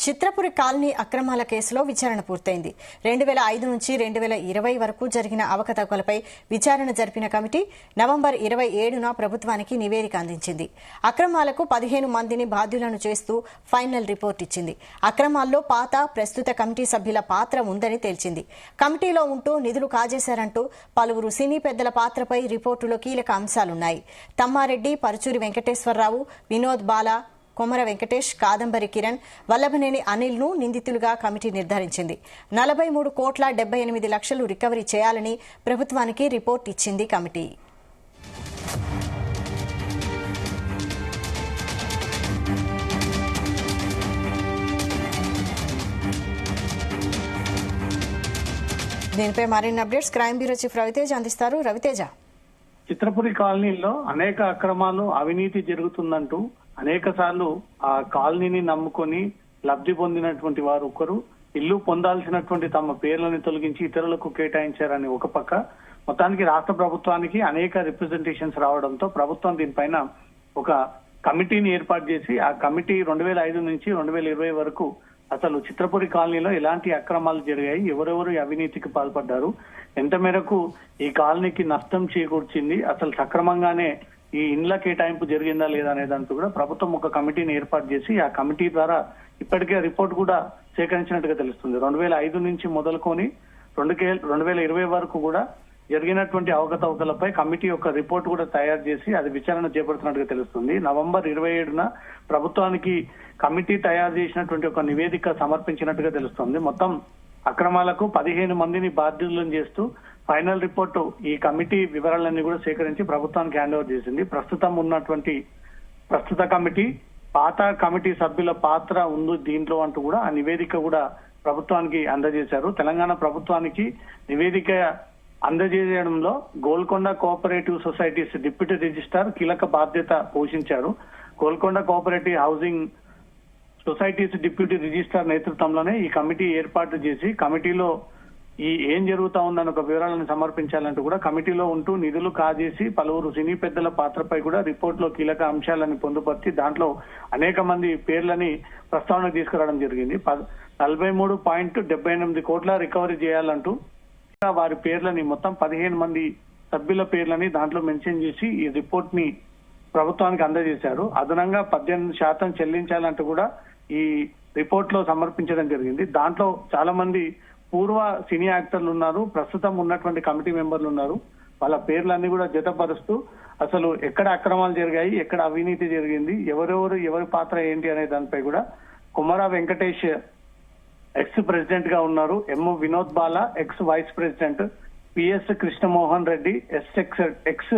Chitrapuri colony అక్రమాల కేసులో విచారణ పూర్తయింది. 2005 నుంచి 2020 వరకు జరిగిన అవకతవకలపై విచారణ జరిపిన కమిటీ నవంబర్ 27న ప్రభుత్వానికి నివేదిక అందించింది. అక్రమాలకు 15 మందిని బాధ్యులను చేస్తూ ఫైనల్ రిపోర్ట్ ఇచ్చింది. అక్రమాల్లో పాత, ప్రస్తుత కమిటీ సభ్యుల పాత్ర ఉందని తేల్చింది. కమిటీలో ఉంటూ నిధులు కాజేశారంటూ పలువురు సినీ పెద్దల పాత్రపై రిపోర్టులో కీలక అంశాలున్నాయి. తమ్మారెడ్డి, పరుచూరి వెంకటేశ్వరరావు, వినోద్ బాలా, కొమర వెంకటేష్, కాదంబరి కిరణ్, వల్లభనేని అనిల్ ను నిందితులుగా కమిటీ నిర్ధారించింది. 43,78,00,000 రికవరీ చేయాలని ప్రభుత్వానికి రిపోర్ట్ ఇచ్చింది కమిటీ. దీనిపై మరిన్ని updates crime bureau chief Raviteja అందిస్తారు. రవితేజ, చిత్రపురి కాలనీలో అనేక అక్రమాలు, అవినీతి జరుగుతుందంటూ అనేక సార్లు ఆ కాలనీని నమ్ముకొని లబ్ధి పొందినటువంటి వారు ఒకరు ఇల్లు పొందాల్సినటువంటి తమ పేర్లను తొలగించి ఇతరులకు కేటాయించారని ఒక పక్క, మొత్తానికి రాష్ట్ర ప్రభుత్వానికి అనేక రిప్రజెంటేషన్స్ రావడంతో ప్రభుత్వం దీనిపైన ఒక కమిటీని ఏర్పాటు చేసి ఆ కమిటీ 2005 నుంచి 2020 వరకు అసలు చిత్రపురి కాలనీలో ఎలాంటి అక్రమాలు జరిగాయి, ఎవరెవరు అవినీతికి పాల్పడ్డారు, ఎంత మేరకు ఈ కాలనీకి నష్టం చేకూర్చింది, అసలు సక్రమంగానే ఈ ఇండ్ల కేటాయింపు జరిగిందా లేదా అనే దాంతో కూడా ప్రభుత్వం ఒక కమిటీని ఏర్పాటు చేసి ఆ కమిటీ ద్వారా ఇప్పటికే రిపోర్ట్ కూడా సేకరించినట్టుగా తెలుస్తుంది. 2005 నుంచి మొదలుకొని 2020 వరకు కూడా జరిగినటువంటి అవకతవకలపై కమిటీ ఒక రిపోర్ట్ కూడా తయారు చేసి అది విచారణ చేపడుతున్నట్టుగా తెలుస్తుంది. నవంబర్ 27న ప్రభుత్వానికి కమిటీ తయారు చేసినటువంటి ఒక నివేదిక సమర్పించినట్టుగా తెలుస్తుంది. మొత్తం అక్రమాలకు 15 మందిని బాధ్యులను చేస్తూ ఫైనల్ రిపోర్టు ఈ కమిటీ వివరాలన్నీ కూడా సేకరించి ప్రభుత్వానికి హ్యాండ్ ఓవర్ చేసింది. ప్రస్తుతం ఉన్నటువంటి ప్రస్తుత కమిటీ, పాత కమిటీ సభ్యుల పాత్ర ఉంది దీంట్లో అంటూ కూడా ఆ నివేదిక కూడా ప్రభుత్వానికి అందజేశారు. తెలంగాణ ప్రభుత్వానికి నివేదిక అందజేయడంలో Golconda cooperative societies deputy registrar కీలక బాధ్యత పోషించారు. Golconda cooperative housing societies deputy registrar నేతృత్వంలోనే ఈ కమిటీ ఏర్పాటు చేసి కమిటీలో ఏం జరుగుతా ఉందని ఒక వివరాలను సమర్పించాలంటూ కూడా కమిటీలో ఉంటూ నిధులు కాజేసి పలువురు సినీ పెద్దల పాత్రపై కూడా రిపోర్ట్ లో కీలక అంశాలను పొందుపరిచి దాంట్లో అనేక మంది పేర్లని ప్రస్తావనకు తీసుకురావడం జరిగింది. 43,78 కోట్ల రికవరీ చేయాలంటూ వారి పేర్లని మొత్తం 15 మంది సభ్యుల పేర్లని దాంట్లో మెన్షన్ చేసి ఈ రిపోర్ట్ ని ప్రభుత్వానికి అందజేశారు. అదనంగా 18% చెల్లించాలంటూ కూడా ఈ రిపోర్ట్ లో సమర్పించడం జరిగింది. దాంట్లో చాలా మంది పూర్వ సినీ యాక్టర్లు ఉన్నారు, ప్రస్తుతం ఉన్నటువంటి కమిటీ మెంబర్లు ఉన్నారు. వాళ్ళ పేర్లన్నీ కూడా జతపరుస్తూ అసలు ఎక్కడ అక్రమాలు జరిగాయి, ఎక్కడ అవినీతి జరిగింది, ఎవరి పాత్ర ఏంటి అనే దానిపై కూడా కొమర వెంకటేష్ ఎక్స్ ప్రెసిడెంట్ గా ఉన్నారు, Vinod Bala ex vice president, P S Krishnamohan Reddy ex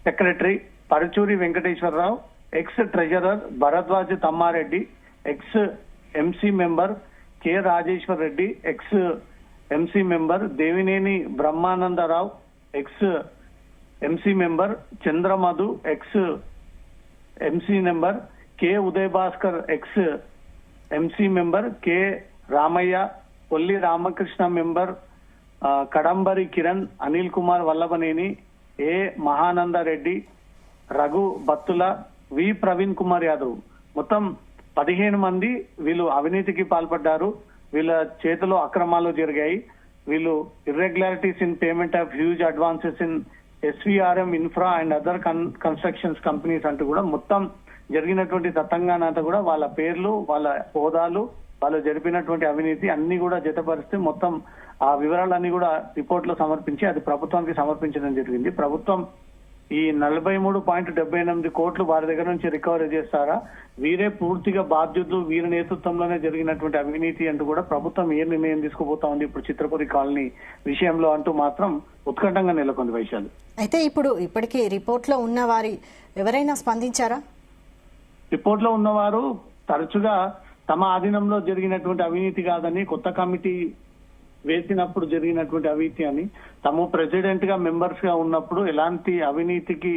secretary, Paruchuri Venkateswararao ex treasurer, Bharadwaj Tammareddy ex MC member, K Rajeshwar Reddy ex MC member, Devineni Brahmanandarao ex MC member, Chandramadhu ex MC member, K Uday Bhaskar ex MC member, K Ramaiah, Kolli Ramakrishna member, Kadambari Kiran, Anil Kumar Vallabhaneni, A Mahanandareddy, Raghu Battula, V Praveen Kumar Yadav, మొత్తం 15 మంది వీళ్ళు అవినీతికి పాల్పడ్డారు. వీళ్ళ చేతిలో అక్రమాలు జరిగాయి. వీళ్ళు irregularities in payment of huge advances in SVRM infra and other constructions companies అంటూ కూడా మొత్తం జరిగినటువంటి తతంగానంతా కూడా వాళ్ళ పేర్లు, వాళ్ళ హోదాలు, వాళ్ళు జరిపినటువంటి అవినీతి అన్ని కూడా జతపరిస్తే మొత్తం ఆ వివరాలన్నీ కూడా రిపోర్ట్ లో సమర్పించి అది ప్రభుత్వానికి సమర్పించడం జరిగింది. ప్రభుత్వం ఈ 43,78 కోట్లు వారి దగ్గర నుంచి రికవరీ చేస్తారా, వీరే పూర్తిగా బాధ్యులు, వీరి నేతృత్వంలోనే జరిగినటువంటి అవినీతి అంటూ కూడా ప్రభుత్వం ఏ నిర్ణయం తీసుకుపోతా ఉంది ఇప్పుడు చిత్రపురి కాలనీ విషయంలో అంటూ మాత్రం ఉత్కంఠంగా నెలకొంది. వైశాలి, అయితే ఇప్పటికీ రిపోర్ట్ లో ఉన్న వారి ఎవరైనా స్పందించారా? రిపోర్ట్ లో ఉన్నవారు తరచుగా తమ ఆధీనంలో జరిగినటువంటి అవినీతి కాదని, కొత్త కమిటీ వేసినప్పుడు జరిగినటువంటి అవినీతి అని, తాము ప్రెసిడెంట్ గా మెంబర్స్ గా ఉన్నప్పుడు ఎలాంటి అవినీతికి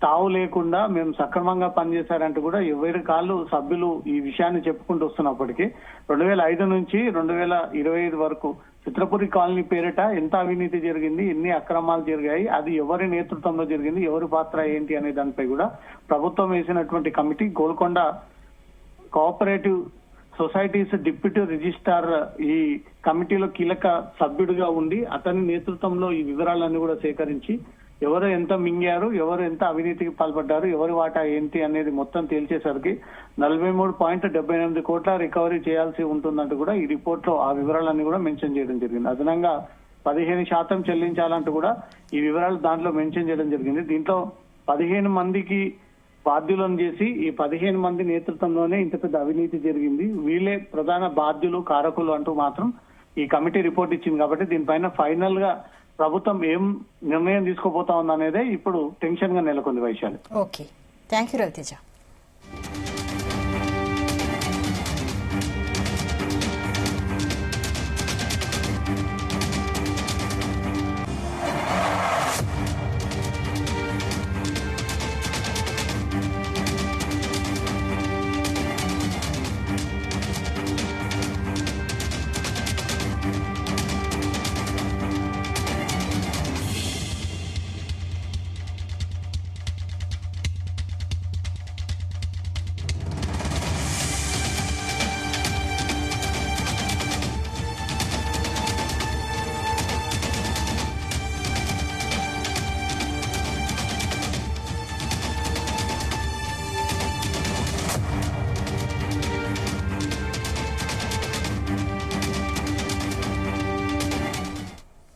తావు లేకుండా మేము సక్రమంగా పనిచేశారంటూ కూడా ఎవరి కాళ్ళు సభ్యులు ఈ విషయాన్ని చెప్పుకుంటూ వస్తున్నప్పటికీ 2005 నుంచి 2025 వరకు చిత్రపురి కాలనీ పేరిట ఎంత అవినీతి జరిగింది, ఎన్ని అక్రమాలు జరిగాయి, అది ఎవరి నేతృత్వంలో జరిగింది, ఎవరి పాత్ర ఏంటి అనే దానిపై కూడా ప్రభుత్వం వేసినటువంటి committee Golconda cooperative societies deputy registrar ఈ కమిటీలో కీలక సభ్యుడిగా ఉండి అతని నేతృత్వంలో ఈ వివరాలన్నీ కూడా సేకరించి ఎవరు ఎంత మింగారు, ఎవరు ఎంత అవినీతికి పాల్పడ్డారు, ఎవరి వాటా ఏంటి అనేది మొత్తం తేల్చేసరికి 43.78 కోట్ల రికవరీ చేయాల్సి ఉంటుందంటూ కూడా ఈ రిపోర్ట్ లో ఆ వివరాలన్నీ కూడా మెన్షన్ చేయడం జరిగింది. అదనంగా 15% చెల్లించాలంటూ కూడా ఈ వివరాలు దాంట్లో మెన్షన్ చేయడం జరిగింది. దీంట్లో 15 మందికి బాధ్యులను చేసి ఈ 15 మంది నేతృత్వంలోనే ఇంత పెద్ద అవినీతి జరిగింది, వీళ్ళే ప్రధాన బాధ్యులు కారకులు అంటూ మాత్రం ఈ కమిటీ రిపోర్ట్ ఇచ్చింది. కాబట్టి దీనిపైన ఫైనల్ గా ప్రభుత్వం ఏం నిర్ణయం తీసుకోబోతా ఉందనేదే ఇప్పుడు టెన్షన్ గా నెలకొంది Vaishali. Okay, thank you Raviteja.